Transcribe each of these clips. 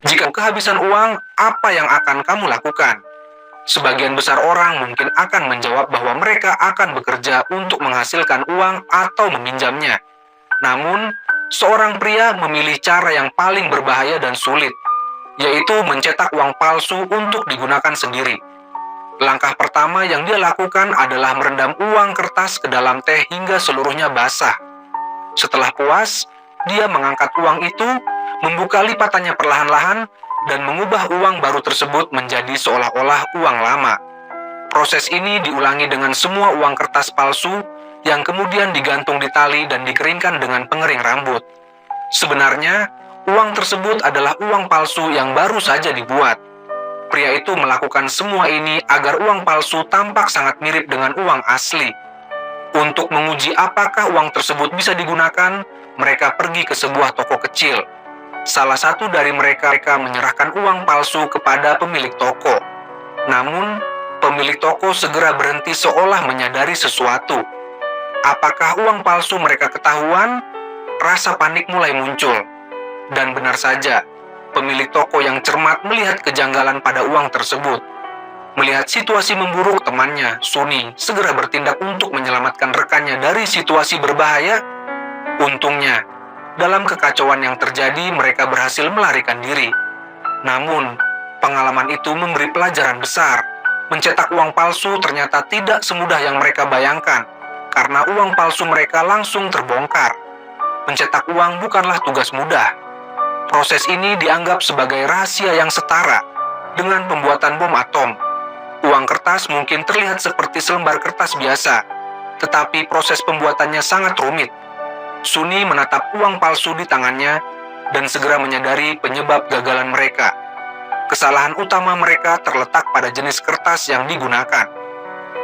Jika kehabisan uang, apa yang akan kamu lakukan? Sebagian besar orang mungkin akan menjawab bahwa mereka akan bekerja untuk menghasilkan uang atau meminjamnya. Namun, seorang pria memilih cara yang paling berbahaya dan sulit, yaitu mencetak uang palsu untuk digunakan sendiri. Langkah pertama yang dia lakukan adalah merendam uang kertas ke dalam teh hingga seluruhnya basah. Setelah puas, dia mengangkat uang itu, membuka lipatannya perlahan-lahan, dan mengubah uang baru tersebut menjadi seolah-olah uang lama. Proses ini diulangi dengan semua uang kertas palsu yang kemudian digantung di tali dan dikeringkan dengan pengering rambut. Sebenarnya, uang tersebut adalah uang palsu yang baru saja dibuat. Pria itu melakukan semua ini agar uang palsu tampak sangat mirip dengan uang asli. Untuk menguji apakah uang tersebut bisa digunakan, mereka pergi ke sebuah toko kecil. Salah satu dari mereka menyerahkan uang palsu kepada pemilik toko. Namun, pemilik toko segera berhenti seolah menyadari sesuatu. Apakah uang palsu mereka ketahuan? Rasa panik mulai muncul. Dan benar saja, pemilik toko yang cermat melihat kejanggalan pada uang tersebut. Melihat situasi memburuk, temannya, Suni, segera bertindak untuk menyelamatkan rekannya dari situasi berbahaya. Untungnya, dalam kekacauan yang terjadi, mereka berhasil melarikan diri. Namun, pengalaman itu memberi pelajaran besar. Mencetak uang palsu ternyata tidak semudah yang mereka bayangkan, karena uang palsu mereka langsung terbongkar. Mencetak uang bukanlah tugas mudah. Proses ini dianggap sebagai rahasia yang setara dengan pembuatan bom atom. Uang kertas mungkin terlihat seperti selembar kertas biasa, tetapi proses pembuatannya sangat rumit. Suni menatap uang palsu di tangannya dan segera menyadari penyebab gagalan mereka. Kesalahan utama mereka terletak pada jenis kertas yang digunakan.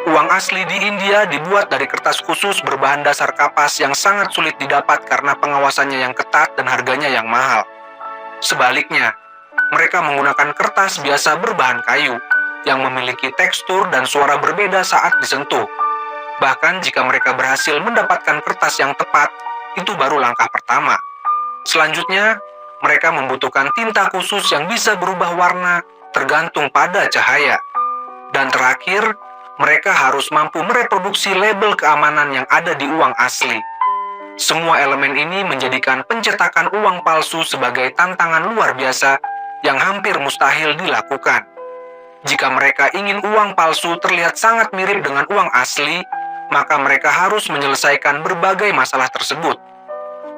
Uang asli di India dibuat dari kertas khusus berbahan dasar kapas yang sangat sulit didapat karena pengawasannya yang ketat dan harganya yang mahal. Sebaliknya, mereka menggunakan kertas biasa berbahan kayu yang memiliki tekstur dan suara berbeda saat disentuh. Bahkan jika mereka berhasil mendapatkan kertas yang tepat, itu baru langkah pertama. Selanjutnya, mereka membutuhkan tinta khusus yang bisa berubah warna tergantung pada cahaya. Dan terakhir, mereka harus mampu mereproduksi label keamanan yang ada di uang asli. Semua elemen ini menjadikan pencetakan uang palsu sebagai tantangan luar biasa yang hampir mustahil dilakukan. Jika mereka ingin uang palsu terlihat sangat mirip dengan uang asli, maka mereka harus menyelesaikan berbagai masalah tersebut.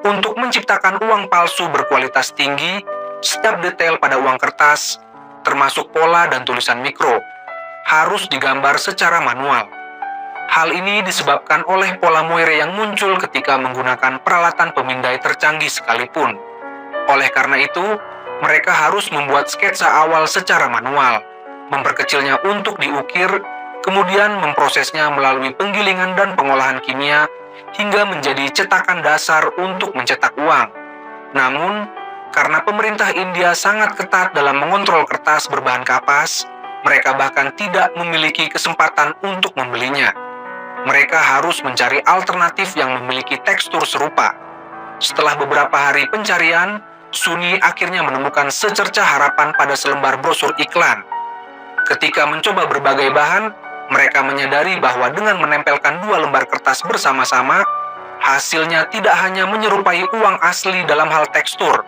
Untuk menciptakan uang palsu berkualitas tinggi, setiap detail pada uang kertas, termasuk pola dan tulisan mikro, harus digambar secara manual. Hal ini disebabkan oleh pola Moire yang muncul ketika menggunakan peralatan pemindai tercanggih sekalipun. Oleh karena itu, mereka harus membuat sketsa awal secara manual, memperkecilnya untuk diukir, kemudian memprosesnya melalui penggilingan dan pengolahan kimia, hingga menjadi cetakan dasar untuk mencetak uang. Namun, karena pemerintah India sangat ketat dalam mengontrol kertas berbahan kapas, mereka bahkan tidak memiliki kesempatan untuk membelinya. Mereka harus mencari alternatif yang memiliki tekstur serupa. Setelah beberapa hari pencarian, Suni akhirnya menemukan secercah harapan pada selembar brosur iklan. Ketika mencoba berbagai bahan, mereka menyadari bahwa dengan menempelkan dua lembar kertas bersama-sama, hasilnya tidak hanya menyerupai uang asli dalam hal tekstur,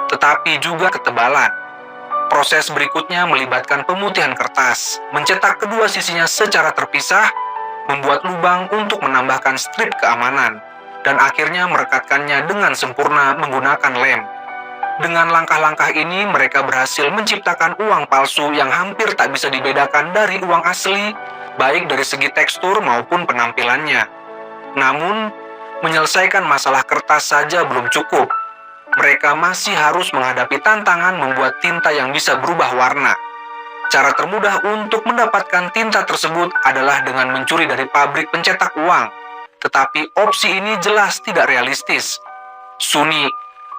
tetapi juga ketebalan. Proses berikutnya melibatkan pemutihan kertas, mencetak kedua sisinya secara terpisah, membuat lubang untuk menambahkan strip keamanan, dan akhirnya merekatkannya dengan sempurna menggunakan lem. Dengan langkah-langkah ini, mereka berhasil menciptakan uang palsu yang hampir tak bisa dibedakan dari uang asli, baik dari segi tekstur maupun penampilannya. Namun, menyelesaikan masalah kertas saja belum cukup. Mereka masih harus menghadapi tantangan membuat tinta yang bisa berubah warna. Cara termudah untuk mendapatkan tinta tersebut adalah dengan mencuri dari pabrik pencetak uang. Tetapi opsi ini jelas tidak realistis. Suni,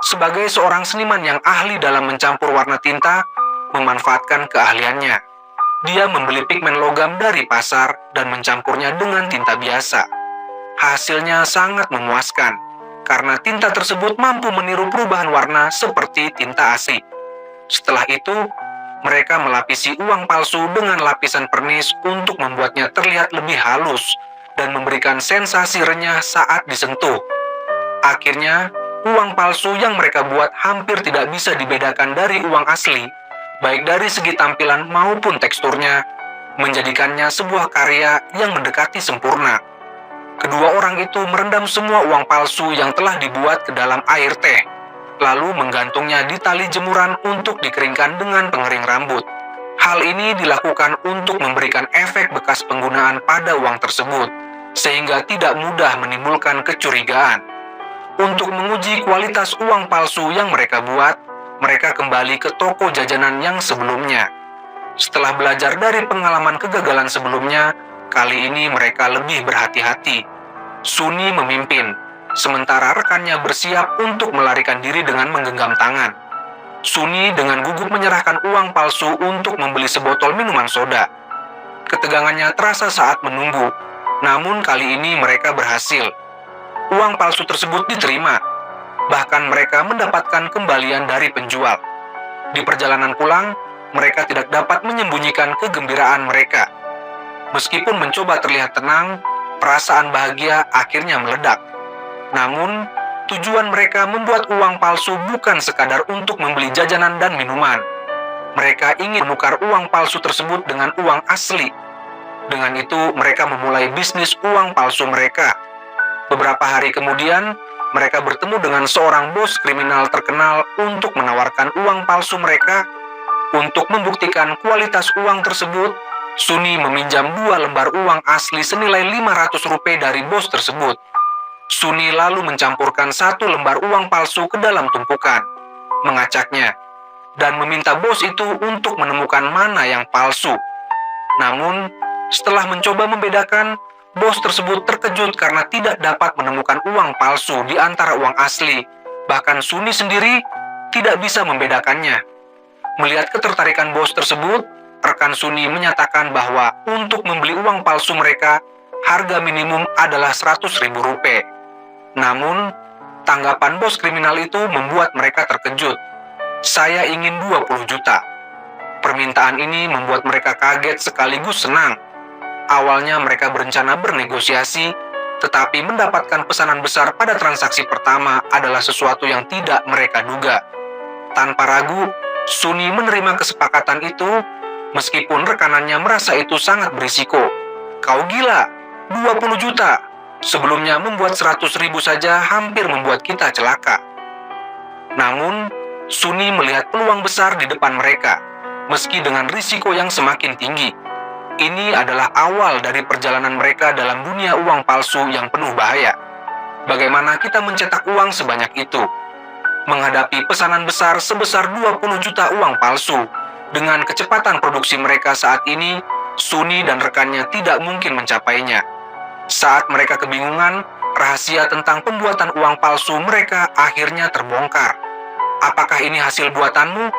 sebagai seorang seniman yang ahli dalam mencampur warna tinta, memanfaatkan keahliannya. Dia membeli pigmen logam dari pasar dan mencampurnya dengan tinta biasa. Hasilnya sangat memuaskan, karena tinta tersebut mampu meniru perubahan warna seperti tinta asli. Setelah itu, mereka melapisi uang palsu dengan lapisan pernis untuk membuatnya terlihat lebih halus dan memberikan sensasi renyah saat disentuh. Akhirnya, uang palsu yang mereka buat hampir tidak bisa dibedakan dari uang asli, baik dari segi tampilan maupun teksturnya, menjadikannya sebuah karya yang mendekati sempurna. Kedua orang itu merendam semua uang palsu yang telah dibuat ke dalam air teh, lalu menggantungnya di tali jemuran untuk dikeringkan dengan pengering rambut. Hal ini dilakukan untuk memberikan efek bekas penggunaan pada uang tersebut, sehingga tidak mudah menimbulkan kecurigaan. Untuk menguji kualitas uang palsu yang mereka buat, mereka kembali ke toko jajanan yang sebelumnya. Setelah belajar dari pengalaman kegagalan sebelumnya, kali ini mereka lebih berhati-hati. Suni memimpin, sementara rekannya bersiap untuk melarikan diri dengan menggenggam tangan. Suni dengan gugup menyerahkan uang palsu untuk membeli sebotol minuman soda. Ketegangannya terasa saat menunggu, namun kali ini mereka berhasil. Uang palsu tersebut diterima, bahkan mereka mendapatkan kembalian dari penjual. Di perjalanan pulang, mereka tidak dapat menyembunyikan kegembiraan mereka. Meskipun mencoba terlihat tenang, perasaan bahagia akhirnya meledak. Namun, tujuan mereka membuat uang palsu bukan sekadar untuk membeli jajanan dan minuman. Mereka ingin menukar uang palsu tersebut dengan uang asli. Dengan itu, mereka memulai bisnis uang palsu mereka. Beberapa hari kemudian, mereka bertemu dengan seorang bos kriminal terkenal untuk menawarkan uang palsu mereka. Untuk membuktikan kualitas uang tersebut, Suni meminjam 2 lembar uang asli senilai 500 rupiah dari bos tersebut. Suni lalu mencampurkan 1 lembar uang palsu ke dalam tumpukan, mengacaknya, dan meminta bos itu untuk menemukan mana yang palsu. Namun, setelah mencoba membedakan, bos tersebut terkejut karena tidak dapat menemukan uang palsu di antara uang asli. Bahkan Suni sendiri tidak bisa membedakannya. Melihat ketertarikan bos tersebut, rekan Suni menyatakan bahwa untuk membeli uang palsu mereka, harga minimum adalah 100.000 rupiah. Namun, tanggapan bos kriminal itu membuat mereka terkejut. Saya ingin 20 juta. Permintaan ini membuat mereka kaget sekaligus senang. Awalnya mereka berencana bernegosiasi, tetapi mendapatkan pesanan besar pada transaksi pertama adalah sesuatu yang tidak mereka duga. Tanpa ragu, Suni menerima kesepakatan itu, meskipun rekanannya merasa itu sangat berisiko. Kau gila, 20 juta. Sebelumnya membuat 100.000 saja hampir membuat kita celaka. Namun, Suni melihat peluang besar di depan mereka, meski dengan risiko yang semakin tinggi. Ini adalah awal dari perjalanan mereka dalam dunia uang palsu yang penuh bahaya. Bagaimana kita mencetak uang sebanyak itu? Menghadapi pesanan besar sebesar 20 juta uang palsu, dengan kecepatan produksi mereka saat ini, Suni dan rekannya tidak mungkin mencapainya. Saat mereka kebingungan, rahasia tentang pembuatan uang palsu mereka akhirnya terbongkar. Apakah ini hasil buatanmu?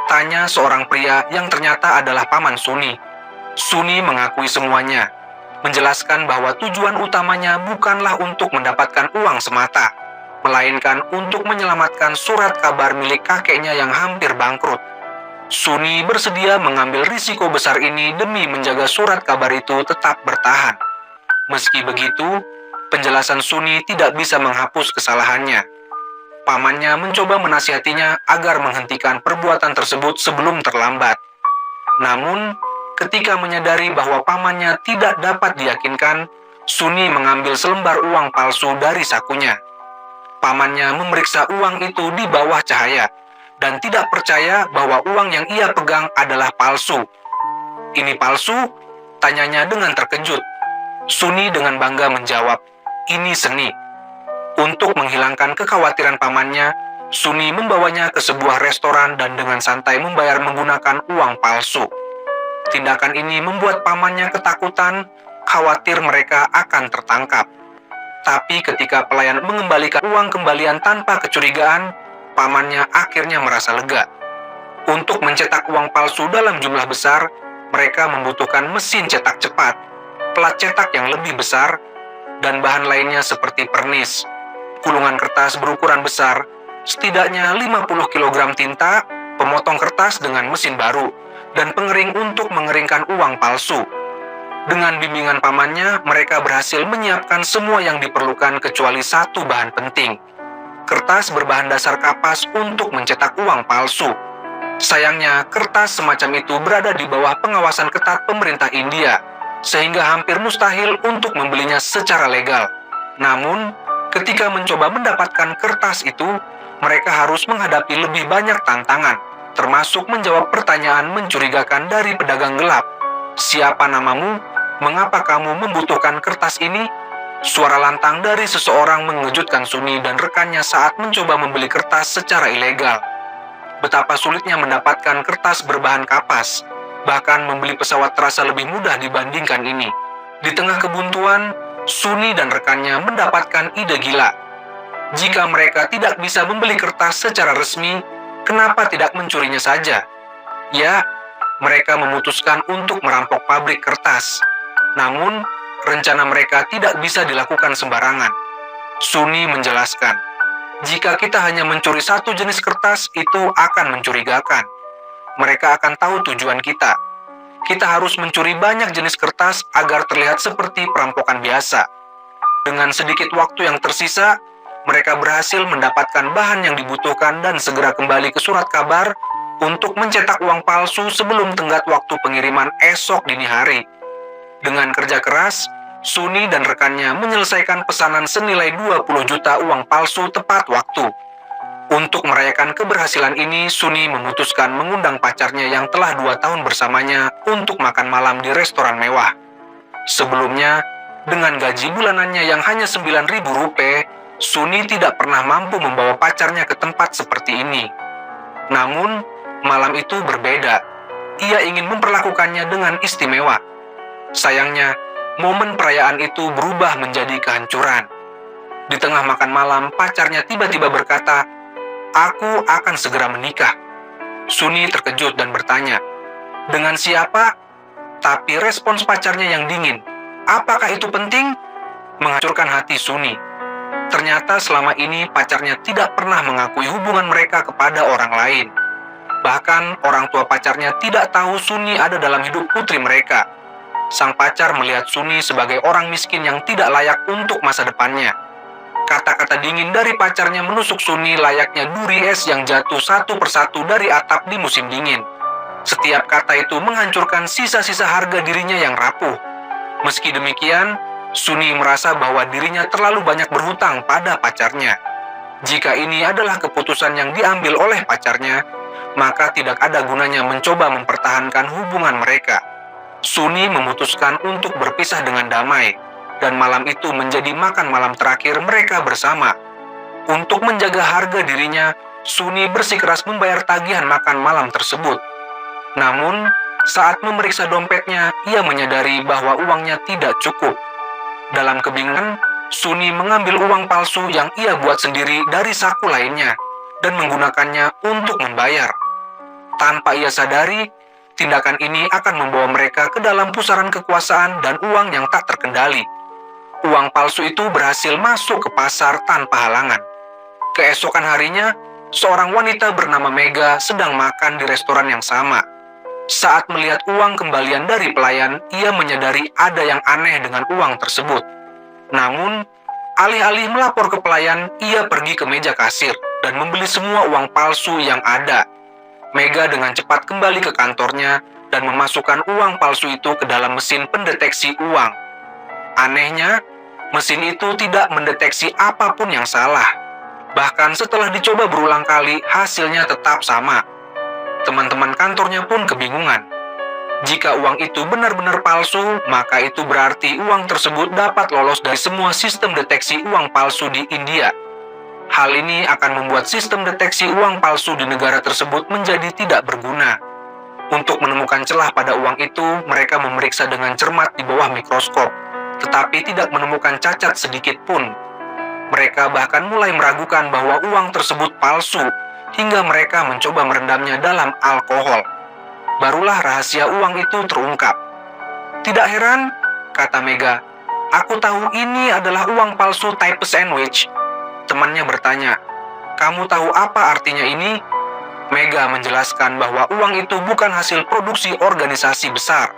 Tanya seorang pria yang ternyata adalah paman Suni. Suni mengakui semuanya, menjelaskan bahwa tujuan utamanya bukanlah untuk mendapatkan uang semata, melainkan untuk menyelamatkan surat kabar milik kakeknya yang hampir bangkrut. Suni bersedia mengambil risiko besar ini demi menjaga surat kabar itu tetap bertahan. Meski begitu, penjelasan Suni tidak bisa menghapus kesalahannya. Pamannya mencoba menasihatinya agar menghentikan perbuatan tersebut sebelum terlambat. Namun, ketika menyadari bahwa pamannya tidak dapat diyakinkan, Suni mengambil selembar uang palsu dari sakunya. Pamannya memeriksa uang itu di bawah cahaya dan tidak percaya bahwa uang yang ia pegang adalah palsu. "Ini palsu?" tanyanya dengan terkejut. Suni dengan bangga menjawab, "Ini seni." Untuk menghilangkan kekhawatiran pamannya, Suni membawanya ke sebuah restoran dan dengan santai membayar menggunakan uang palsu. Tindakan ini membuat pamannya ketakutan, khawatir mereka akan tertangkap. Tapi ketika pelayan mengembalikan uang kembalian tanpa kecurigaan, pamannya akhirnya merasa lega. Untuk mencetak uang palsu dalam jumlah besar, mereka membutuhkan mesin cetak cepat, plat cetak yang lebih besar, dan bahan lainnya seperti pernis, gulungan kertas berukuran besar, setidaknya 50 kg tinta, pemotong kertas dengan mesin baru, dan pengering untuk mengeringkan uang palsu. Dengan bimbingan pamannya, mereka berhasil menyiapkan semua yang diperlukan kecuali satu bahan penting, kertas berbahan dasar kapas untuk mencetak uang palsu. Sayangnya, kertas semacam itu berada di bawah pengawasan ketat pemerintah India, sehingga hampir mustahil untuk membelinya secara legal. Namun, ketika mencoba mendapatkan kertas itu, mereka harus menghadapi lebih banyak tantangan, termasuk menjawab pertanyaan mencurigakan dari pedagang gelap. "Siapa namamu? Mengapa kamu membutuhkan kertas ini?" Suara lantang dari seseorang mengejutkan Suni dan rekannya saat mencoba membeli kertas secara ilegal. Betapa sulitnya mendapatkan kertas berbahan kapas, bahkan membeli pesawat terasa lebih mudah dibandingkan ini. Di tengah kebuntuan, Suni dan rekannya mendapatkan ide gila. Jika mereka tidak bisa membeli kertas secara resmi, kenapa tidak mencurinya saja? Ya, mereka memutuskan untuk merampok pabrik kertas. Namun, rencana mereka tidak bisa dilakukan sembarangan. Suni menjelaskan, "Jika kita hanya mencuri satu jenis kertas, itu akan mencurigakan. Mereka akan tahu tujuan kita. Kita harus mencuri banyak jenis kertas agar terlihat seperti perampokan biasa." Dengan sedikit waktu yang tersisa, mereka berhasil mendapatkan bahan yang dibutuhkan dan segera kembali ke surat kabar untuk mencetak uang palsu sebelum tenggat waktu pengiriman esok dini hari. Dengan kerja keras, Suni dan rekannya menyelesaikan pesanan senilai 20 juta uang palsu tepat waktu. Untuk merayakan keberhasilan ini, Suni memutuskan mengundang pacarnya yang telah 2 tahun bersamanya untuk makan malam di restoran mewah. Sebelumnya, dengan gaji bulanannya yang hanya 9.000 rupiah, Suni tidak pernah mampu membawa pacarnya ke tempat seperti ini. Namun, malam itu berbeda. Ia ingin memperlakukannya dengan istimewa. Sayangnya, momen perayaan itu berubah menjadi kehancuran. Di tengah makan malam, pacarnya tiba-tiba berkata, "Aku akan segera menikah." Suni terkejut dan bertanya, "Dengan siapa?" Tapi respons pacarnya yang dingin, "Apakah itu penting?" menghancurkan hati Suni. Ternyata selama ini pacarnya tidak pernah mengakui hubungan mereka kepada orang lain. Bahkan orang tua pacarnya tidak tahu Suni ada dalam hidup putri mereka. Sang pacar melihat Suni sebagai orang miskin yang tidak layak untuk masa depannya. Kata-kata dingin dari pacarnya menusuk Suni layaknya duri es yang jatuh satu persatu dari atap di musim dingin. Setiap kata itu menghancurkan sisa-sisa harga dirinya yang rapuh. Meski demikian, Suni merasa bahwa dirinya terlalu banyak berhutang pada pacarnya. Jika ini adalah keputusan yang diambil oleh pacarnya, maka tidak ada gunanya mencoba mempertahankan hubungan mereka. Suni memutuskan untuk berpisah dengan damai, dan malam itu menjadi makan malam terakhir mereka bersama. Untuk menjaga harga dirinya, Suni bersikeras membayar tagihan makan malam tersebut. Namun, saat memeriksa dompetnya, ia menyadari bahwa uangnya tidak cukup. Dalam kebingungan, Suni mengambil uang palsu yang ia buat sendiri dari saku lainnya dan menggunakannya untuk membayar. Tanpa ia sadari, tindakan ini akan membawa mereka ke dalam pusaran kekuasaan dan uang yang tak terkendali. Uang palsu itu berhasil masuk ke pasar tanpa halangan. Keesokan harinya, seorang wanita bernama Mega sedang makan di restoran yang sama. Saat melihat uang kembalian dari pelayan, ia menyadari ada yang aneh dengan uang tersebut. Namun, alih-alih melapor ke pelayan, ia pergi ke meja kasir dan membeli semua uang palsu yang ada. Mega dengan cepat kembali ke kantornya dan memasukkan uang palsu itu ke dalam mesin pendeteksi uang. Anehnya, mesin itu tidak mendeteksi apapun yang salah. Bahkan setelah dicoba berulang kali, hasilnya tetap sama. Teman-teman kantornya pun kebingungan. Jika uang itu benar-benar palsu, maka itu berarti uang tersebut dapat lolos dari semua sistem deteksi uang palsu di India. Hal ini akan membuat sistem deteksi uang palsu di negara tersebut menjadi tidak berguna. Untuk menemukan celah pada uang itu, mereka memeriksa dengan cermat di bawah mikroskop, tetapi tidak menemukan cacat sedikit pun. Mereka bahkan mulai meragukan bahwa uang tersebut palsu, hingga mereka mencoba merendamnya dalam alkohol. Barulah rahasia uang itu terungkap. "Tidak heran," kata Mega, "aku tahu ini adalah uang palsu type sandwich." Temannya bertanya, "Kamu tahu apa artinya ini?" Mega menjelaskan bahwa uang itu bukan hasil produksi organisasi besar.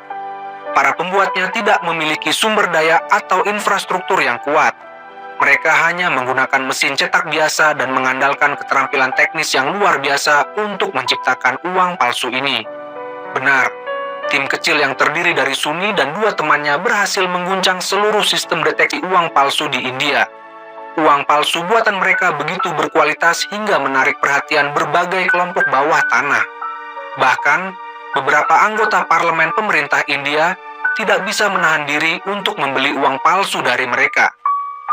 Para pembuatnya tidak memiliki sumber daya atau infrastruktur yang kuat. Mereka hanya menggunakan mesin cetak biasa dan mengandalkan keterampilan teknis yang luar biasa untuk menciptakan uang palsu ini. Benar, tim kecil yang terdiri dari Suni dan dua temannya berhasil mengguncang seluruh sistem deteksi uang palsu di India. Uang palsu buatan mereka begitu berkualitas hingga menarik perhatian berbagai kelompok bawah tanah. Bahkan, beberapa anggota parlemen pemerintah India tidak bisa menahan diri untuk membeli uang palsu dari mereka.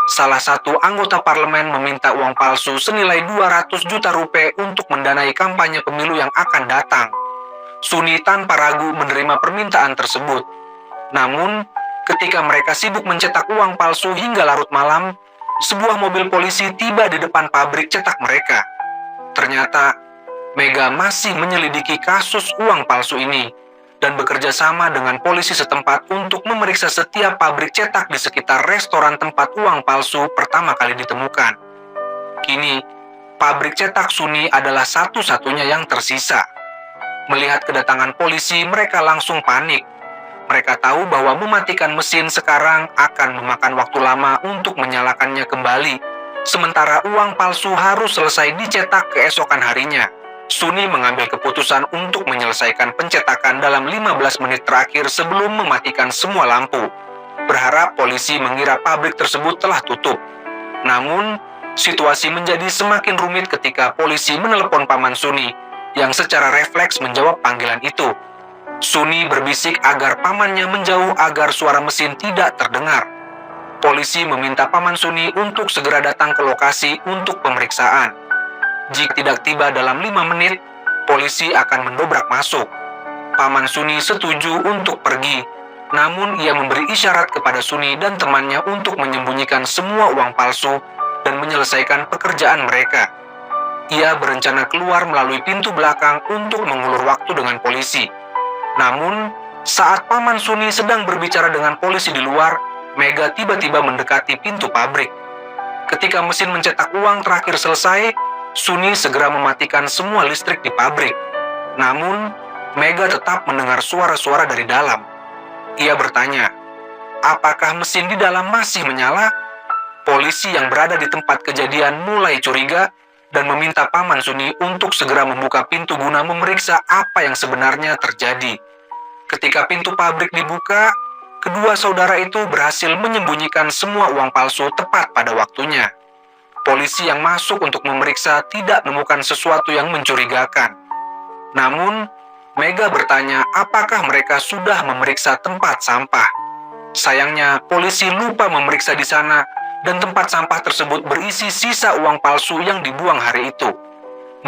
Salah satu anggota parlemen meminta uang palsu senilai 200 juta rupiah untuk mendanai kampanye pemilu yang akan datang. Suni tanpa ragu menerima permintaan tersebut. Namun, ketika mereka sibuk mencetak uang palsu hingga larut malam, sebuah mobil polisi tiba di depan pabrik cetak mereka. Ternyata, Mega masih menyelidiki kasus uang palsu ini dan bekerja sama dengan polisi setempat untuk memeriksa setiap pabrik cetak di sekitar restoran tempat uang palsu pertama kali ditemukan. Kini, pabrik cetak Suni adalah satu-satunya yang tersisa. Melihat kedatangan polisi, mereka langsung panik. Mereka tahu bahwa mematikan mesin sekarang akan memakan waktu lama untuk menyalakannya kembali, sementara uang palsu harus selesai dicetak keesokan harinya. Suni mengambil keputusan untuk menyelesaikan pencetakan dalam 15 menit terakhir sebelum mematikan semua lampu. Berharap polisi mengira pabrik tersebut telah tutup. Namun, situasi menjadi semakin rumit ketika polisi menelepon paman Suni, yang secara refleks menjawab panggilan itu. Suni berbisik agar pamannya menjauh agar suara mesin tidak terdengar. Polisi meminta paman Suni untuk segera datang ke lokasi untuk pemeriksaan. Jika tidak tiba dalam 5 menit, polisi akan mendobrak masuk. Paman Suni setuju untuk pergi, namun ia memberi isyarat kepada Suni dan temannya untuk menyembunyikan semua uang palsu dan menyelesaikan pekerjaan mereka. Ia berencana keluar melalui pintu belakang untuk mengulur waktu dengan polisi. Namun, saat paman Suni sedang berbicara dengan polisi di luar, Mega tiba-tiba mendekati pintu pabrik. Ketika mesin mencetak uang terakhir selesai, Suni segera mematikan semua listrik di pabrik. Namun, Mega tetap mendengar suara-suara dari dalam. Ia bertanya, apakah mesin di dalam masih menyala? Polisi yang berada di tempat kejadian mulai curiga dan meminta paman Suni untuk segera membuka pintu guna memeriksa apa yang sebenarnya terjadi. Ketika pintu pabrik dibuka, kedua saudara itu berhasil menyembunyikan semua uang palsu tepat pada waktunya. Polisi yang masuk untuk memeriksa tidak menemukan sesuatu yang mencurigakan. Namun, Mega bertanya apakah mereka sudah memeriksa tempat sampah. Sayangnya, polisi lupa memeriksa di sana dan tempat sampah tersebut berisi sisa uang palsu yang dibuang hari itu.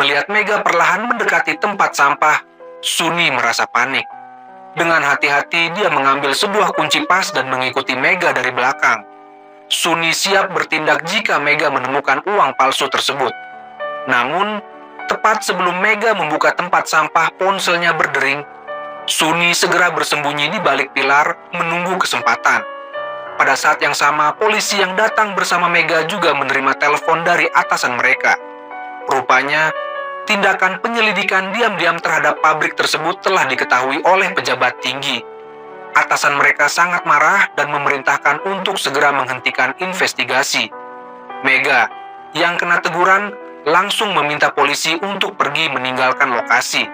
Melihat Mega perlahan mendekati tempat sampah, Suni merasa panik. Dengan hati-hati, dia mengambil sebuah kunci pas dan mengikuti Mega dari belakang. Suni siap bertindak jika Mega menemukan uang palsu tersebut. Namun, tepat sebelum Mega membuka tempat sampah, ponselnya berdering. Suni segera bersembunyi di balik pilar, menunggu kesempatan. Pada saat yang sama, polisi yang datang bersama Mega juga menerima telepon dari atasan mereka. Rupanya, tindakan penyelidikan diam-diam terhadap pabrik tersebut telah diketahui oleh pejabat tinggi. Atasan mereka sangat marah dan memerintahkan untuk segera menghentikan investigasi. Mega, yang kena teguran, langsung meminta polisi untuk pergi meninggalkan lokasi.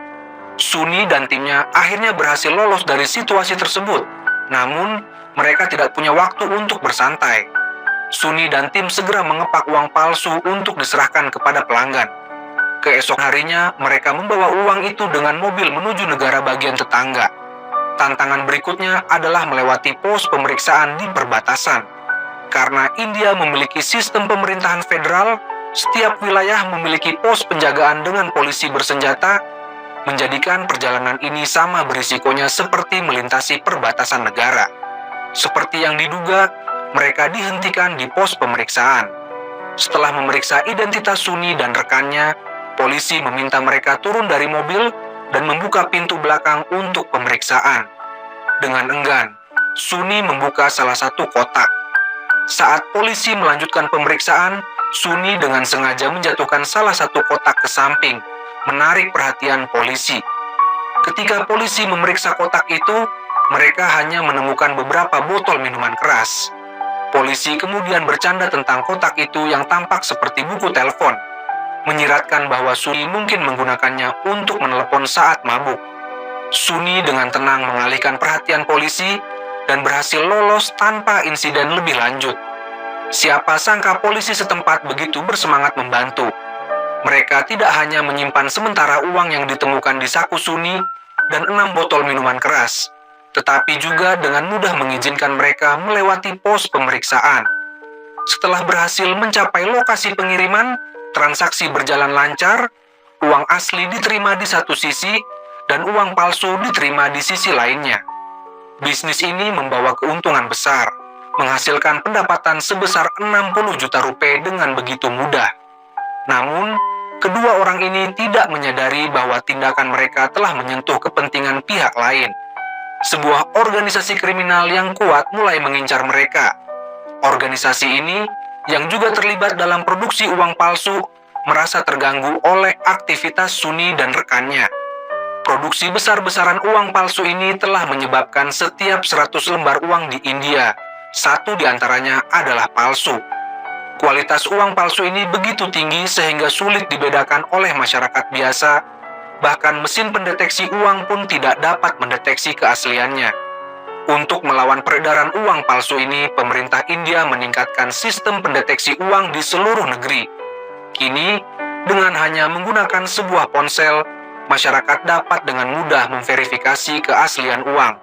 Suni dan timnya akhirnya berhasil lolos dari situasi tersebut. Namun, mereka tidak punya waktu untuk bersantai. Suni dan tim segera mengepak uang palsu untuk diserahkan kepada pelanggan. Keesok harinya, mereka membawa uang itu dengan mobil menuju negara bagian tetangga. Tantangan berikutnya adalah melewati pos pemeriksaan di perbatasan. Karena India memiliki sistem pemerintahan federal, setiap wilayah memiliki pos penjagaan dengan polisi bersenjata, menjadikan perjalanan ini sama berisikonya seperti melintasi perbatasan negara. Seperti yang diduga, mereka dihentikan di pos pemeriksaan. Setelah memeriksa identitas Suni dan rekannya, polisi meminta mereka turun dari mobil dan membuka pintu belakang untuk pemeriksaan. Dengan enggan, Suni membuka salah satu kotak. Saat polisi melanjutkan pemeriksaan, Suni dengan sengaja menjatuhkan salah satu kotak ke samping, menarik perhatian polisi. Ketika polisi memeriksa kotak itu, mereka hanya menemukan beberapa botol minuman keras. Polisi kemudian bercanda tentang kotak itu yang tampak seperti buku telepon, menyiratkan bahwa Suni mungkin menggunakannya untuk menelepon saat mabuk. Suni dengan tenang mengalihkan perhatian polisi dan berhasil lolos tanpa insiden lebih lanjut. Siapa sangka polisi setempat begitu bersemangat membantu. Mereka tidak hanya menyimpan sementara uang yang ditemukan di saku Suni dan 6 botol minuman keras, tetapi juga dengan mudah mengizinkan mereka melewati pos pemeriksaan. Setelah berhasil mencapai lokasi pengiriman, transaksi berjalan lancar, uang asli diterima di satu sisi, dan uang palsu diterima di sisi lainnya. Bisnis ini membawa keuntungan besar, menghasilkan pendapatan sebesar 60 juta rupiah dengan begitu mudah. Namun, kedua orang ini tidak menyadari bahwa tindakan mereka telah menyentuh kepentingan pihak lain. Sebuah organisasi kriminal yang kuat mulai mengincar mereka. Organisasi ini, yang juga terlibat dalam produksi uang palsu, merasa terganggu oleh aktivitas Suni dan rekannya. Produksi besar-besaran uang palsu ini telah menyebabkan setiap 100 lembar uang di India, satu di antaranya adalah palsu. Kualitas uang palsu ini begitu tinggi sehingga sulit dibedakan oleh masyarakat biasa, bahkan mesin pendeteksi uang pun tidak dapat mendeteksi keasliannya. Untuk melawan peredaran uang palsu ini, pemerintah India meningkatkan sistem pendeteksi uang di seluruh negeri. Kini, dengan hanya menggunakan sebuah ponsel, masyarakat dapat dengan mudah memverifikasi keaslian uang.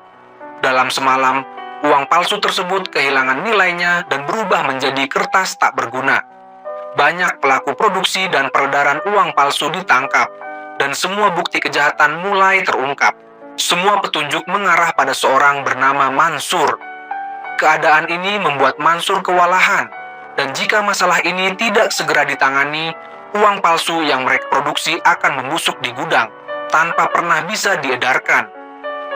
Dalam semalam, uang palsu tersebut kehilangan nilainya dan berubah menjadi kertas tak berguna. Banyak pelaku produksi dan peredaran uang palsu ditangkap, dan semua bukti kejahatan mulai terungkap. Semua petunjuk mengarah pada seorang bernama Mansur. Keadaan ini membuat Mansur kewalahan, dan jika masalah ini tidak segera ditangani, uang palsu yang mereka produksi akan membusuk di gudang, tanpa pernah bisa diedarkan.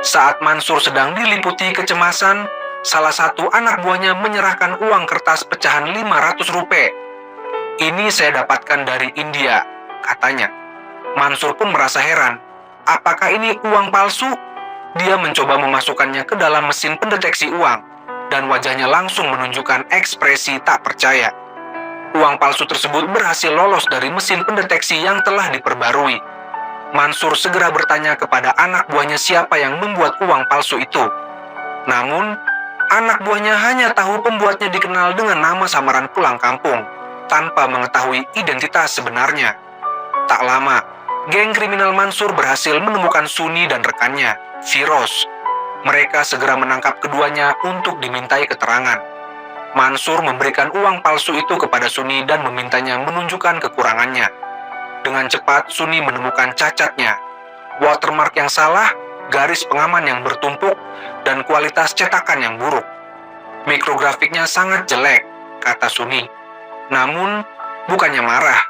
Saat Mansur sedang diliputi kecemasan, salah satu anak buahnya menyerahkan uang kertas pecahan 500 rupiah. "Ini saya dapatkan dari India," katanya. Mansur pun merasa heran. Apakah ini uang palsu? Dia mencoba memasukkannya ke dalam mesin pendeteksi uang, dan wajahnya langsung menunjukkan ekspresi tak percaya. Uang palsu tersebut berhasil lolos dari mesin pendeteksi yang telah diperbarui. Mansur segera bertanya kepada anak buahnya siapa yang membuat uang palsu itu. Namun, anak buahnya hanya tahu pembuatnya dikenal dengan nama samaran pulang kampung, tanpa mengetahui identitas sebenarnya. Tak lama, geng kriminal Mansur berhasil menemukan Suni dan rekannya, Firoz. Mereka segera menangkap keduanya untuk dimintai keterangan. Mansur memberikan uang palsu itu kepada Suni dan memintanya menunjukkan kekurangannya. Dengan cepat, Suni menemukan cacatnya. Watermark yang salah, garis pengaman yang bertumpuk, dan kualitas cetakan yang buruk. "Mikrografiknya sangat jelek," kata Suni. Namun, bukannya marah,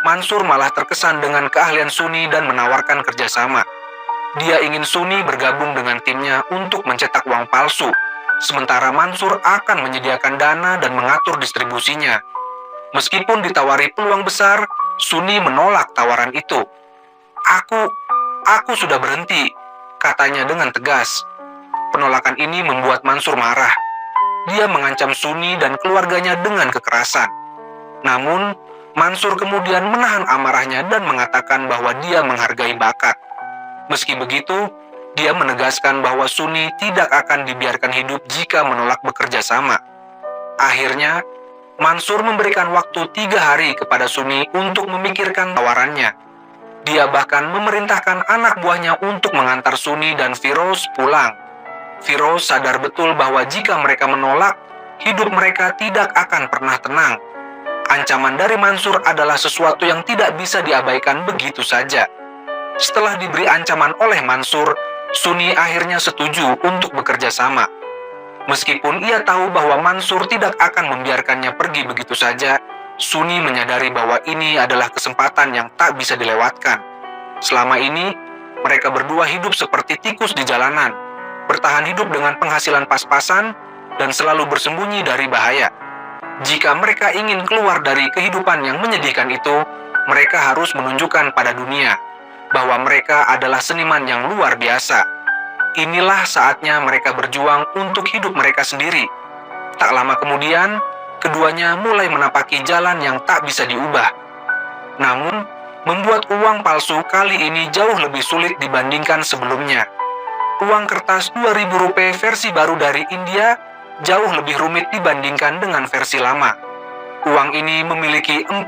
Mansur malah terkesan dengan keahlian Suni dan menawarkan kerjasama. Dia ingin Suni bergabung dengan timnya untuk mencetak uang palsu, sementara Mansur akan menyediakan dana dan mengatur distribusinya. Meskipun ditawari peluang besar, Suni menolak tawaran itu. Aku sudah berhenti," katanya dengan tegas. Penolakan ini membuat Mansur marah. Dia mengancam Suni dan keluarganya dengan kekerasan. Namun, Mansur kemudian menahan amarahnya dan mengatakan bahwa dia menghargai bakat. Meski begitu, dia menegaskan bahwa Suni tidak akan dibiarkan hidup jika menolak bekerja sama. Akhirnya, Mansur memberikan waktu 3 hari kepada Suni untuk memikirkan tawarannya. Dia bahkan memerintahkan anak buahnya untuk mengantar Suni dan Firoz pulang. Firoz sadar betul bahwa jika mereka menolak, hidup mereka tidak akan pernah tenang. Ancaman dari Mansur adalah sesuatu yang tidak bisa diabaikan begitu saja. Setelah diberi ancaman oleh Mansur, Suni akhirnya setuju untuk bekerja sama. Meskipun ia tahu bahwa Mansur tidak akan membiarkannya pergi begitu saja, Suni menyadari bahwa ini adalah kesempatan yang tak bisa dilewatkan. Selama ini, mereka berdua hidup seperti tikus di jalanan, bertahan hidup dengan penghasilan pas-pasan, dan selalu bersembunyi dari bahaya. Jika mereka ingin keluar dari kehidupan yang menyedihkan itu, mereka harus menunjukkan pada dunia bahwa mereka adalah seniman yang luar biasa. Inilah saatnya mereka berjuang untuk hidup mereka sendiri. Tak lama kemudian, keduanya mulai menapaki jalan yang tak bisa diubah. Namun, membuat uang palsu kali ini jauh lebih sulit dibandingkan sebelumnya. Uang kertas Rp2.000 versi baru dari India jauh lebih rumit dibandingkan dengan versi lama. Uang ini memiliki 14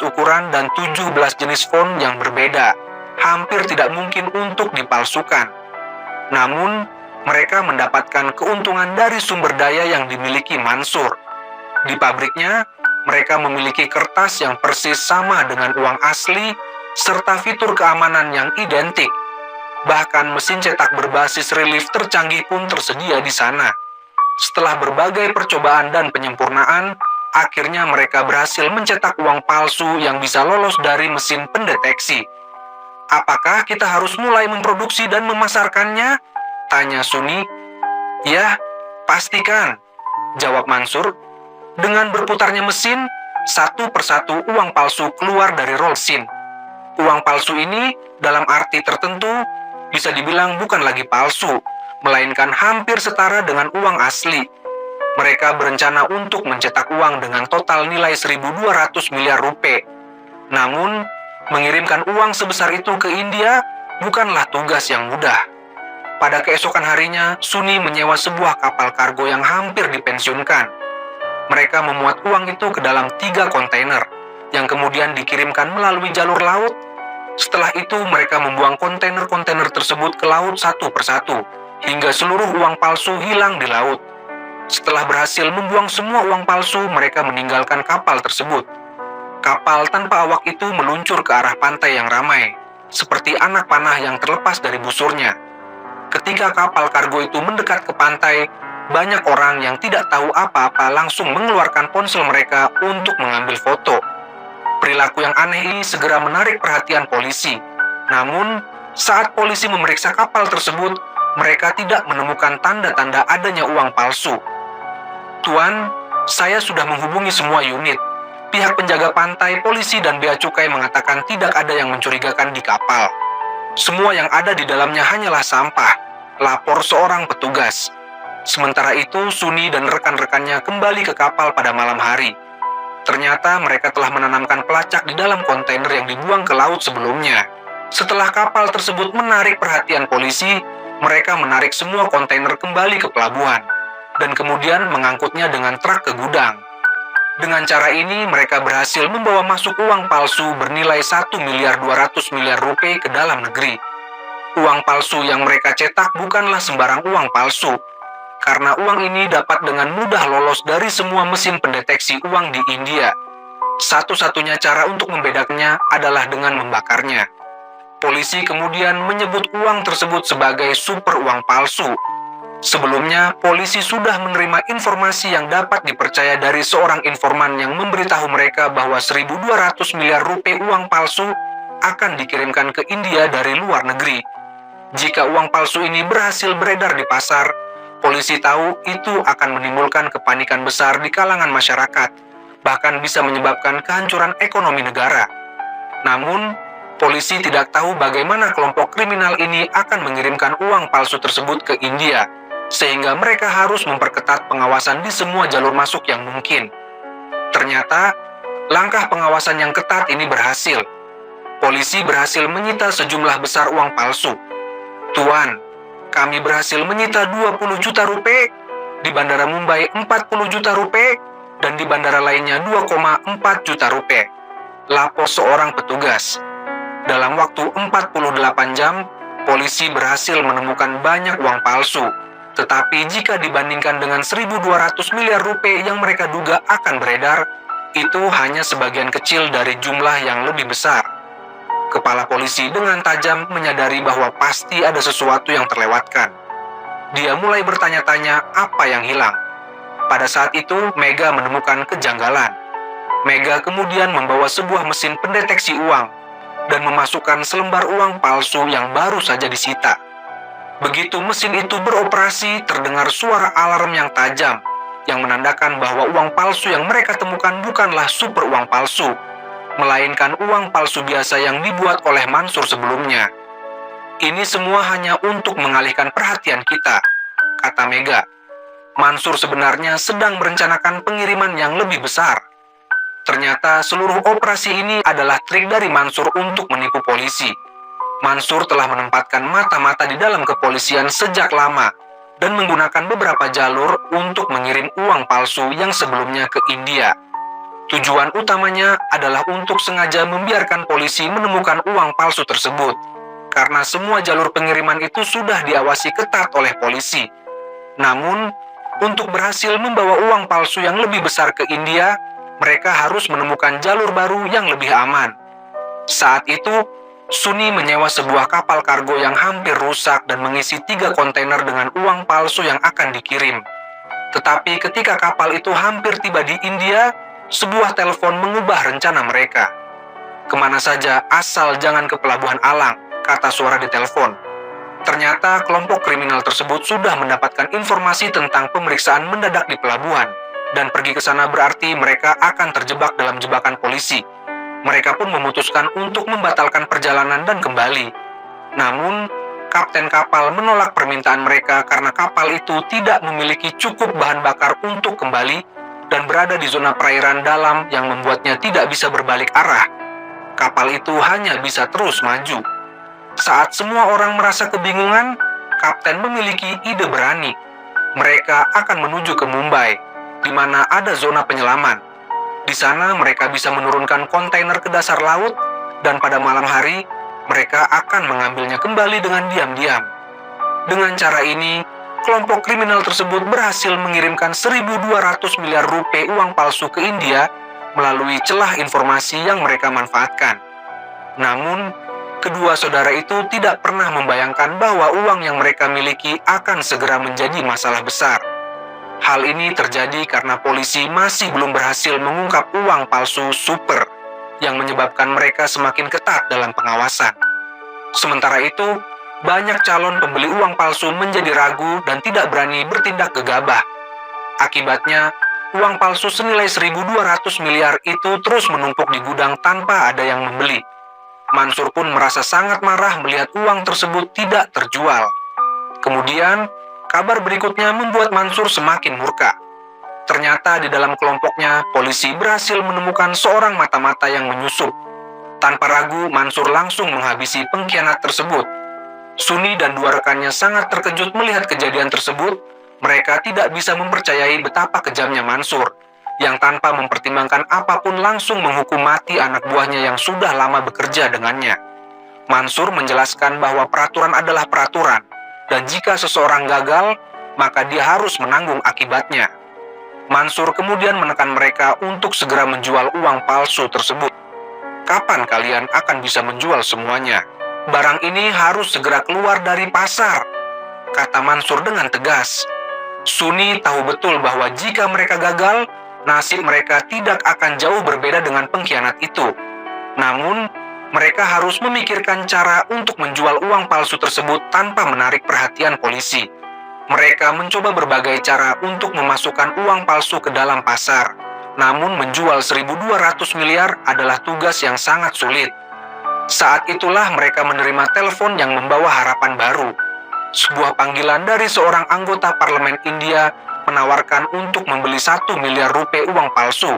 ukuran dan 17 jenis font yang berbeda. Hampir tidak mungkin untuk dipalsukan. Namun, mereka mendapatkan keuntungan dari sumber daya yang dimiliki Mansur. Di pabriknya, mereka memiliki kertas yang persis sama dengan uang asli, serta fitur keamanan yang identik. Bahkan mesin cetak berbasis relief tercanggih pun tersedia di sana. Setelah berbagai percobaan dan penyempurnaan, akhirnya mereka berhasil mencetak uang palsu yang bisa lolos dari mesin pendeteksi. "Apakah kita harus mulai memproduksi dan memasarkannya?" tanya Suni. "Ya, pastikan," jawab Mansur. Dengan berputarnya mesin, satu persatu uang palsu keluar dari roll mesin. Uang palsu ini, dalam arti tertentu, bisa dibilang bukan lagi palsu, melainkan hampir setara dengan uang asli. Mereka berencana untuk mencetak uang dengan total nilai 1.200 miliar rupiah. Namun, mengirimkan uang sebesar itu ke India bukanlah tugas yang mudah. Pada keesokan harinya, Suni menyewa sebuah kapal kargo yang hampir dipensiunkan. Mereka memuat uang itu ke dalam 3 kontainer, yang kemudian dikirimkan melalui jalur laut. Setelah itu, mereka membuang kontainer-kontainer tersebut ke laut satu persatu, hingga seluruh uang palsu hilang di laut. Setelah berhasil membuang semua uang palsu, mereka meninggalkan kapal tersebut. Kapal tanpa awak itu meluncur ke arah pantai yang ramai, seperti anak panah yang terlepas dari busurnya. Ketika kapal kargo itu mendekat ke pantai, banyak orang yang tidak tahu apa-apa langsung mengeluarkan ponsel mereka untuk mengambil foto. Perilaku yang aneh ini segera menarik perhatian polisi. Namun, saat polisi memeriksa kapal tersebut, mereka tidak menemukan tanda-tanda adanya uang palsu. "Tuan, saya sudah menghubungi semua unit. Pihak penjaga pantai, polisi, dan bea cukai mengatakan tidak ada yang mencurigakan di kapal. Semua yang ada di dalamnya hanyalah sampah," lapor seorang petugas. Sementara itu, Suni dan rekan-rekannya kembali ke kapal pada malam hari. Ternyata mereka telah menanamkan pelacak di dalam kontainer yang dibuang ke laut sebelumnya. Setelah kapal tersebut menarik perhatian polisi, mereka menarik semua kontainer kembali ke pelabuhan, dan kemudian mengangkutnya dengan truk ke gudang. Dengan cara ini, mereka berhasil membawa masuk uang palsu bernilai 1.200 miliar rupiah ke dalam negeri. Uang palsu yang mereka cetak bukanlah sembarang uang palsu, karena uang ini dapat dengan mudah lolos dari semua mesin pendeteksi uang di India. Satu-satunya cara untuk membedakannya adalah dengan membakarnya. Polisi kemudian menyebut uang tersebut sebagai super uang palsu. Sebelumnya, polisi sudah menerima informasi yang dapat dipercaya dari seorang informan yang memberitahu mereka bahwa 1.200 miliar rupiah uang palsu akan dikirimkan ke India dari luar negeri. Jika uang palsu ini berhasil beredar di pasar, polisi tahu itu akan menimbulkan kepanikan besar di kalangan masyarakat, bahkan bisa menyebabkan kehancuran ekonomi negara. Namun, polisi tidak tahu bagaimana kelompok kriminal ini akan mengirimkan uang palsu tersebut ke India, sehingga mereka harus memperketat pengawasan di semua jalur masuk yang mungkin. Ternyata, langkah pengawasan yang ketat ini berhasil. Polisi berhasil menyita sejumlah besar uang palsu. "Tuan, kami berhasil menyita 20 juta rupiah, di Bandara Mumbai 40 juta rupiah, dan di bandara lainnya 2,4 juta rupiah, lapor seorang petugas. Dalam waktu 48 jam, polisi berhasil menemukan banyak uang palsu. Tetapi jika dibandingkan dengan 1.200 miliar rupiah yang mereka duga akan beredar, itu hanya sebagian kecil dari jumlah yang lebih besar. Kepala polisi dengan tajam menyadari bahwa pasti ada sesuatu yang terlewatkan. Dia mulai bertanya-tanya apa yang hilang. Pada saat itu, Mega menemukan kejanggalan. Mega kemudian membawa sebuah mesin pendeteksi uang dan memasukkan selembar uang palsu yang baru saja disita. Begitu mesin itu beroperasi, terdengar suara alarm yang tajam yang menandakan bahwa uang palsu yang mereka temukan bukanlah super uang palsu. melainkan uang palsu biasa yang dibuat oleh Mansur sebelumnya. Ini semua hanya untuk mengalihkan perhatian kita, kata Mega. Mansur sebenarnya sedang merencanakan pengiriman yang lebih besar. Ternyata seluruh operasi ini adalah trik dari Mansur untuk menipu polisi. Mansur telah menempatkan mata-mata di dalam kepolisian sejak lama dan menggunakan beberapa jalur untuk mengirim uang palsu yang sebelumnya ke India. Tujuan utamanya adalah untuk sengaja membiarkan polisi menemukan uang palsu tersebut, karena semua jalur pengiriman itu sudah diawasi ketat oleh polisi. Namun, untuk berhasil membawa uang palsu yang lebih besar ke India, mereka harus menemukan jalur baru yang lebih aman. Saat itu, Suni menyewa sebuah kapal kargo yang hampir rusak dan mengisi 3 kontainer dengan uang palsu yang akan dikirim. Tetapi ketika kapal itu hampir tiba di India, sebuah telepon mengubah rencana mereka. "Kemana saja, asal jangan ke Pelabuhan Alang," kata suara di telepon. Ternyata kelompok kriminal tersebut sudah mendapatkan informasi tentang pemeriksaan mendadak di pelabuhan, dan pergi ke sana berarti mereka akan terjebak dalam jebakan polisi. Mereka pun memutuskan untuk membatalkan perjalanan dan kembali. Namun, kapten kapal menolak permintaan mereka karena kapal itu tidak memiliki cukup bahan bakar untuk kembali dan berada di zona perairan dalam yang membuatnya tidak bisa berbalik arah. Kapal itu hanya bisa terus maju. Saat semua orang merasa kebingungan, kapten memiliki ide berani. Mereka akan menuju ke Mumbai, di mana ada zona penyelaman. Di sana mereka bisa menurunkan kontainer ke dasar laut, dan pada malam hari, mereka akan mengambilnya kembali dengan diam-diam. Dengan cara ini, kelompok kriminal tersebut berhasil mengirimkan 1.200 miliar rupiah uang palsu ke India melalui celah informasi yang mereka manfaatkan. Namun, kedua saudara itu tidak pernah membayangkan bahwa uang yang mereka miliki akan segera menjadi masalah besar. Hal ini terjadi karena polisi masih belum berhasil mengungkap uang palsu super yang menyebabkan mereka semakin ketat dalam pengawasan. Sementara itu, banyak calon pembeli uang palsu menjadi ragu dan tidak berani bertindak gegabah. Akibatnya, uang palsu senilai 1.200 miliar itu terus menumpuk di gudang tanpa ada yang membeli. Mansur pun merasa sangat marah melihat uang tersebut tidak terjual. Kemudian, kabar berikutnya membuat Mansur semakin murka. Ternyata di dalam kelompoknya, polisi berhasil menemukan seorang mata-mata yang menyusup. Tanpa ragu, Mansur langsung menghabisi pengkhianat tersebut. Suni dan 2 rekannya sangat terkejut melihat kejadian tersebut. Mereka tidak bisa mempercayai betapa kejamnya Mansur, yang tanpa mempertimbangkan apapun langsung menghukum mati anak buahnya yang sudah lama bekerja dengannya. Mansur menjelaskan bahwa peraturan adalah peraturan, dan jika seseorang gagal, maka dia harus menanggung akibatnya. Mansur kemudian menekan mereka untuk segera menjual uang palsu tersebut. "Kapan kalian akan bisa menjual semuanya? Barang ini harus segera keluar dari pasar," kata Mansur dengan tegas. Suni tahu betul bahwa jika mereka gagal, nasib mereka tidak akan jauh berbeda dengan pengkhianat itu. Namun, mereka harus memikirkan cara untuk menjual uang palsu tersebut tanpa menarik perhatian polisi. Mereka mencoba berbagai cara untuk memasukkan uang palsu ke dalam pasar. Namun menjual 1.200 miliar adalah tugas yang sangat sulit. Saat itulah mereka menerima telepon yang membawa harapan baru. Sebuah panggilan dari seorang anggota parlemen India menawarkan untuk membeli 1 miliar rupiah uang palsu.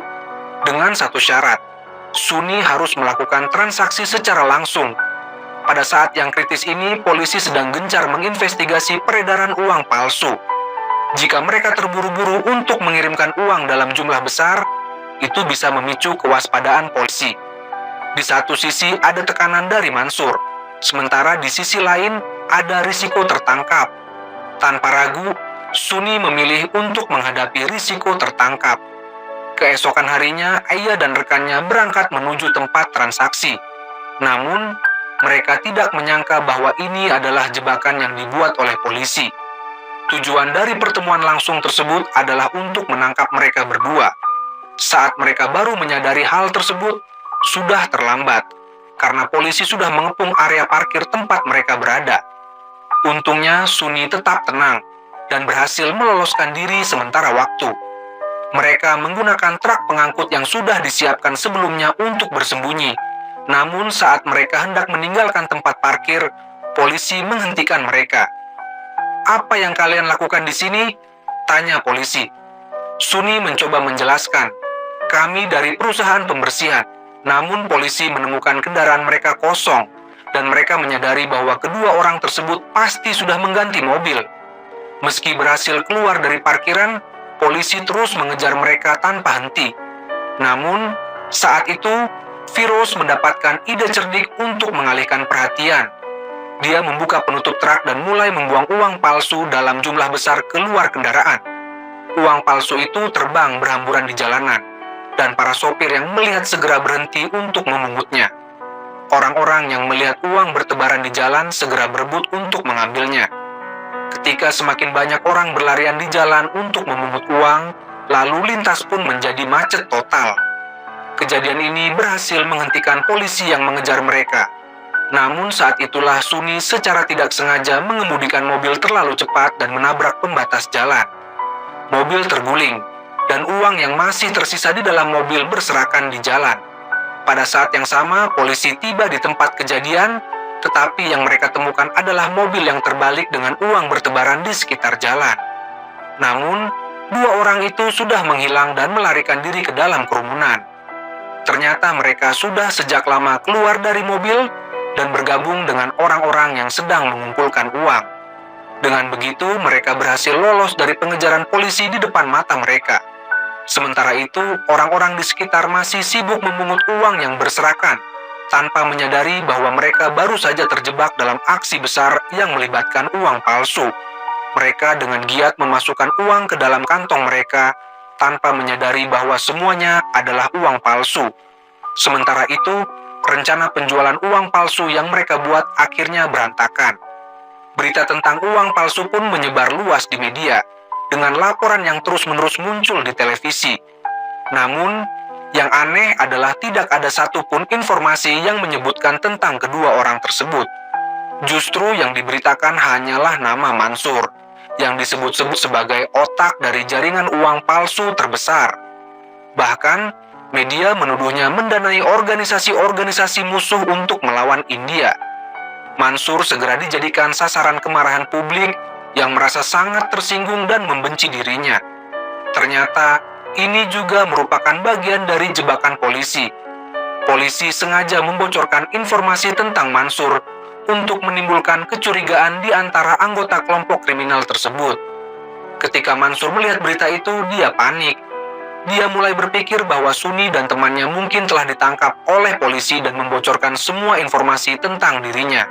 Dengan satu syarat, Suni harus melakukan transaksi secara langsung. Pada saat yang kritis ini, polisi sedang gencar menginvestigasi peredaran uang palsu. Jika mereka terburu-buru untuk mengirimkan uang dalam jumlah besar, itu bisa memicu kewaspadaan polisi. Di satu sisi ada tekanan dari Mansur, sementara di sisi lain ada risiko tertangkap. Tanpa ragu, Suni memilih untuk menghadapi risiko tertangkap. Keesokan harinya, Ayah dan rekannya berangkat menuju tempat transaksi. Namun, mereka tidak menyangka bahwa ini adalah jebakan yang dibuat oleh polisi. Tujuan dari pertemuan langsung tersebut adalah untuk menangkap mereka berdua. Saat mereka baru menyadari hal tersebut, sudah terlambat, karena polisi sudah mengepung area parkir tempat mereka berada. Untungnya, Suni tetap tenang dan berhasil meloloskan diri sementara waktu. Mereka menggunakan truk pengangkut yang sudah disiapkan sebelumnya untuk bersembunyi. Namun saat mereka hendak meninggalkan tempat parkir, polisi menghentikan mereka. "Apa yang kalian lakukan di sini?" tanya polisi. Suni mencoba menjelaskan, "Kami dari perusahaan pembersihan." Namun polisi menemukan kendaraan mereka kosong, dan mereka menyadari bahwa kedua orang tersebut pasti sudah mengganti mobil. Meski berhasil keluar dari parkiran, polisi terus mengejar mereka tanpa henti. Namun, saat itu, Firoz mendapatkan ide cerdik untuk mengalihkan perhatian. Dia membuka penutup truk dan mulai membuang uang palsu dalam jumlah besar keluar kendaraan. Uang palsu itu terbang berhamburan di jalanan, dan para sopir yang melihat segera berhenti untuk memungutnya. Orang-orang yang melihat uang bertebaran di jalan segera berebut untuk mengambilnya. Ketika semakin banyak orang berlarian di jalan untuk memungut uang, lalu lintas pun menjadi macet total. Kejadian ini berhasil menghentikan polisi yang mengejar mereka. Namun saat itulah Suni secara tidak sengaja mengemudikan mobil terlalu cepat dan menabrak pembatas jalan. Mobil terguling, dan uang yang masih tersisa di dalam mobil berserakan di jalan. Pada saat yang sama, polisi tiba di tempat kejadian, tetapi yang mereka temukan adalah mobil yang terbalik dengan uang bertebaran di sekitar jalan. Namun, dua orang itu sudah menghilang dan melarikan diri ke dalam kerumunan. Ternyata mereka sudah sejak lama keluar dari mobil dan bergabung dengan orang-orang yang sedang mengumpulkan uang. Dengan begitu, mereka berhasil lolos dari pengejaran polisi di depan mata mereka. Sementara itu, orang-orang di sekitar masih sibuk memungut uang yang berserakan, tanpa menyadari bahwa mereka baru saja terjebak dalam aksi besar yang melibatkan uang palsu. Mereka dengan giat memasukkan uang ke dalam kantong mereka, tanpa menyadari bahwa semuanya adalah uang palsu. Sementara itu, rencana penjualan uang palsu yang mereka buat akhirnya berantakan. Berita tentang uang palsu pun menyebar luas di media, dengan laporan yang terus-menerus muncul di televisi. Namun, yang aneh adalah tidak ada satupun informasi yang menyebutkan tentang kedua orang tersebut. Justru yang diberitakan hanyalah nama Mansur, yang disebut-sebut sebagai otak dari jaringan uang palsu terbesar. Bahkan, media menuduhnya mendanai organisasi-organisasi musuh untuk melawan India. Mansur segera dijadikan sasaran kemarahan publik yang merasa sangat tersinggung dan membenci dirinya. Ternyata, ini juga merupakan bagian dari jebakan polisi. Polisi sengaja membocorkan informasi tentang Mansur untuk menimbulkan kecurigaan di antara anggota kelompok kriminal tersebut. Ketika Mansur melihat berita itu, dia panik. Dia mulai berpikir bahwa Suni dan temannya mungkin telah ditangkap oleh polisi dan membocorkan semua informasi tentang dirinya.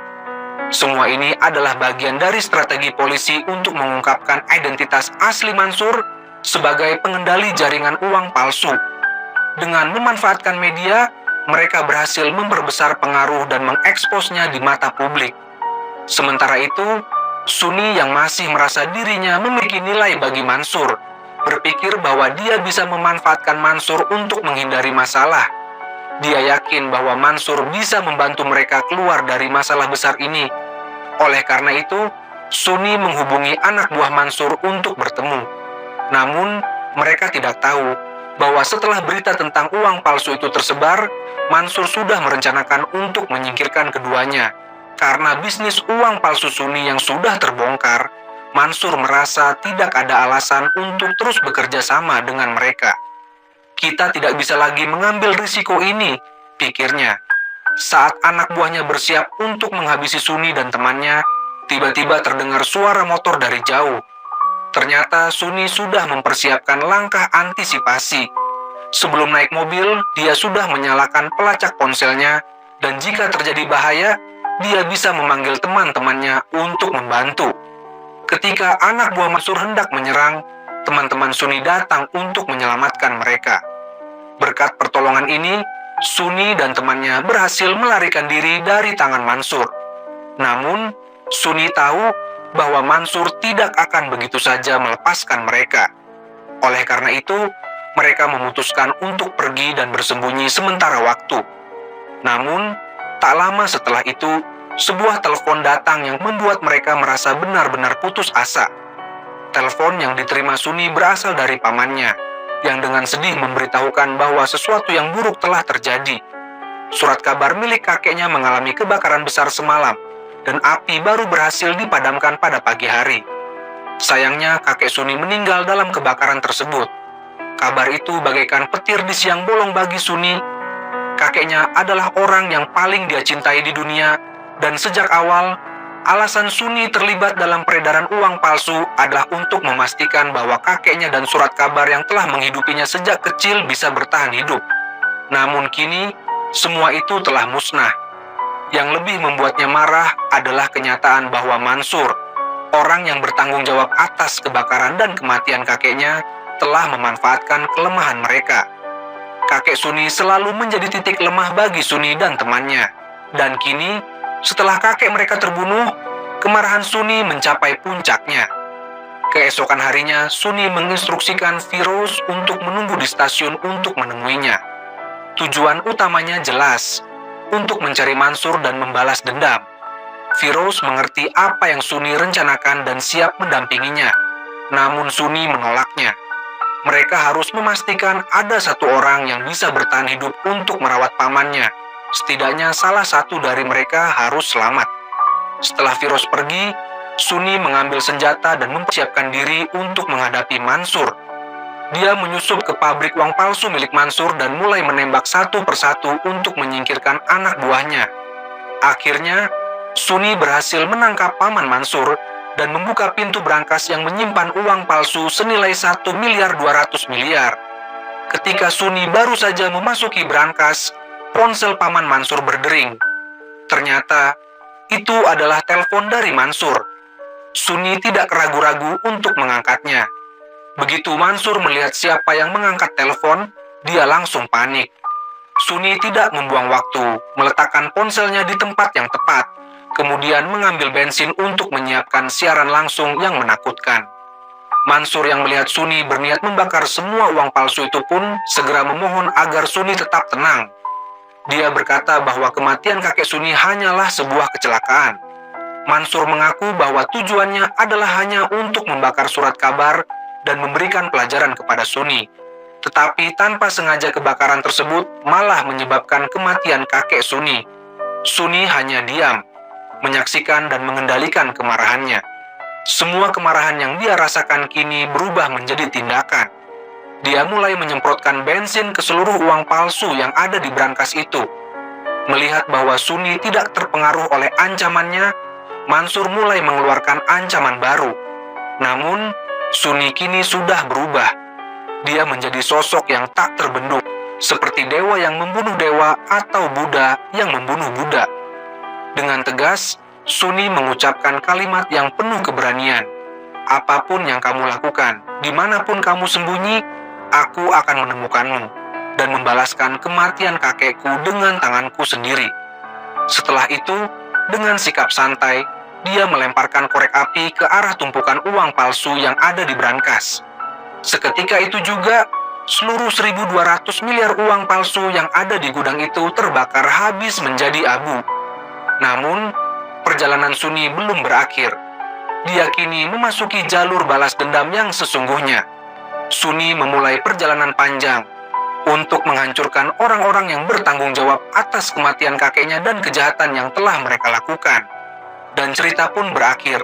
Semua ini adalah bagian dari strategi polisi untuk mengungkapkan identitas asli Mansur sebagai pengendali jaringan uang palsu. Dengan memanfaatkan media, mereka berhasil memperbesar pengaruh dan mengeksposnya di mata publik. Sementara itu, Suni yang masih merasa dirinya memiliki nilai bagi Mansur, berpikir bahwa dia bisa memanfaatkan Mansur untuk menghindari masalah. Dia yakin bahwa Mansur bisa membantu mereka keluar dari masalah besar ini. Oleh karena itu, Suni menghubungi anak buah Mansur untuk bertemu. Namun, mereka tidak tahu bahwa setelah berita tentang uang palsu itu tersebar, Mansur sudah merencanakan untuk menyingkirkan keduanya. Karena bisnis uang palsu Suni yang sudah terbongkar, Mansur merasa tidak ada alasan untuk terus bekerja sama dengan mereka. Kita tidak bisa lagi mengambil risiko ini, pikirnya. Saat anak buahnya bersiap untuk menghabisi Suni dan temannya, tiba-tiba terdengar suara motor dari jauh. Ternyata Suni sudah mempersiapkan langkah antisipasi. Sebelum naik mobil, dia sudah menyalakan pelacak ponselnya, dan jika terjadi bahaya, dia bisa memanggil teman-temannya untuk membantu. Ketika anak buah Mansur hendak menyerang, teman-teman Suni datang untuk menyelamatkan mereka. Berkat pertolongan ini, Suni dan temannya berhasil melarikan diri dari tangan Mansur. Namun, Suni tahu bahwa Mansur tidak akan begitu saja melepaskan mereka. Oleh karena itu, mereka memutuskan untuk pergi dan bersembunyi sementara waktu. Namun, tak lama setelah itu, sebuah telepon datang yang membuat mereka merasa benar-benar putus asa. Telepon yang diterima Suni berasal dari pamannya. yang dengan sedih memberitahukan bahwa sesuatu yang buruk telah terjadi. Surat kabar milik kakeknya mengalami kebakaran besar semalam, dan api baru berhasil dipadamkan pada pagi hari. Sayangnya, kakek Suni meninggal dalam kebakaran tersebut. Kabar itu bagaikan petir di siang bolong bagi Suni. Kakeknya adalah orang yang paling dia cintai di dunia, dan sejak awal, alasan Suni terlibat dalam peredaran uang palsu adalah untuk memastikan bahwa kakeknya dan surat kabar yang telah menghidupinya sejak kecil bisa bertahan hidup. Namun kini, semua itu telah musnah. Yang lebih membuatnya marah adalah kenyataan bahwa Mansur, orang yang bertanggung jawab atas kebakaran dan kematian kakeknya, telah memanfaatkan kelemahan mereka. Kakek Suni selalu menjadi titik lemah bagi Suni dan temannya. Dan kini, setelah kakek mereka terbunuh, kemarahan Suni mencapai puncaknya. Keesokan harinya, Suni menginstruksikan Firouz untuk menunggu di stasiun untuk menemuinya. Tujuan utamanya jelas, untuk mencari Mansur dan membalas dendam. Firouz mengerti apa yang Suni rencanakan dan siap mendampinginya. Namun Suni menolaknya. Mereka harus memastikan ada satu orang yang bisa bertahan hidup untuk merawat pamannya. Setidaknya salah satu dari mereka harus selamat. Setelah Firouz pergi, Suni mengambil senjata dan mempersiapkan diri untuk menghadapi Mansur. Dia menyusup ke pabrik uang palsu milik Mansur dan mulai menembak satu persatu untuk menyingkirkan anak buahnya. Akhirnya, Suni berhasil menangkap paman Mansur dan membuka pintu brankas yang menyimpan uang palsu senilai 1.200.000.000. Ketika Suni baru saja memasuki brankas, ponsel paman Mansur berdering. Ternyata, itu adalah telepon dari Mansur. Suni tidak ragu-ragu untuk mengangkatnya. Begitu Mansur melihat siapa yang mengangkat telepon, dia langsung panik. Suni tidak membuang waktu, meletakkan ponselnya di tempat yang tepat, kemudian mengambil bensin untuk menyiapkan siaran langsung yang menakutkan. Mansur yang melihat Suni berniat membakar semua uang palsu itu pun segera memohon agar Suni tetap tenang. Dia berkata bahwa kematian kakek Suni hanyalah sebuah kecelakaan. Mansur mengaku bahwa tujuannya adalah hanya untuk membakar surat kabar dan memberikan pelajaran kepada Suni. Tetapi tanpa sengaja kebakaran tersebut malah menyebabkan kematian kakek Suni. Suni hanya diam, menyaksikan dan mengendalikan kemarahannya. Semua kemarahan yang dia rasakan kini berubah menjadi tindakan. Dia mulai menyemprotkan bensin ke seluruh uang palsu yang ada di brankas itu. Melihat bahwa Suni tidak terpengaruh oleh ancamannya, Mansur mulai mengeluarkan ancaman baru. Namun, Suni kini sudah berubah. Dia menjadi sosok yang tak terbendung, seperti dewa yang membunuh dewa atau Buddha yang membunuh Buddha. Dengan tegas, Suni mengucapkan kalimat yang penuh keberanian. Apapun yang kamu lakukan, dimanapun kamu sembunyi, aku akan menemukanmu dan membalaskan kematian kakekku dengan tanganku sendiri. Setelah itu, dengan sikap santai, dia melemparkan korek api ke arah tumpukan uang palsu yang ada di brankas. Seketika itu juga, seluruh 1.200 miliar uang palsu yang ada di gudang itu terbakar habis menjadi abu. Namun, perjalanan Suni belum berakhir. Dia kini memasuki jalur balas dendam yang sesungguhnya. Suni memulai perjalanan panjang untuk menghancurkan orang-orang yang bertanggung jawab atas kematian kakeknya dan kejahatan yang telah mereka lakukan. Dan cerita pun berakhir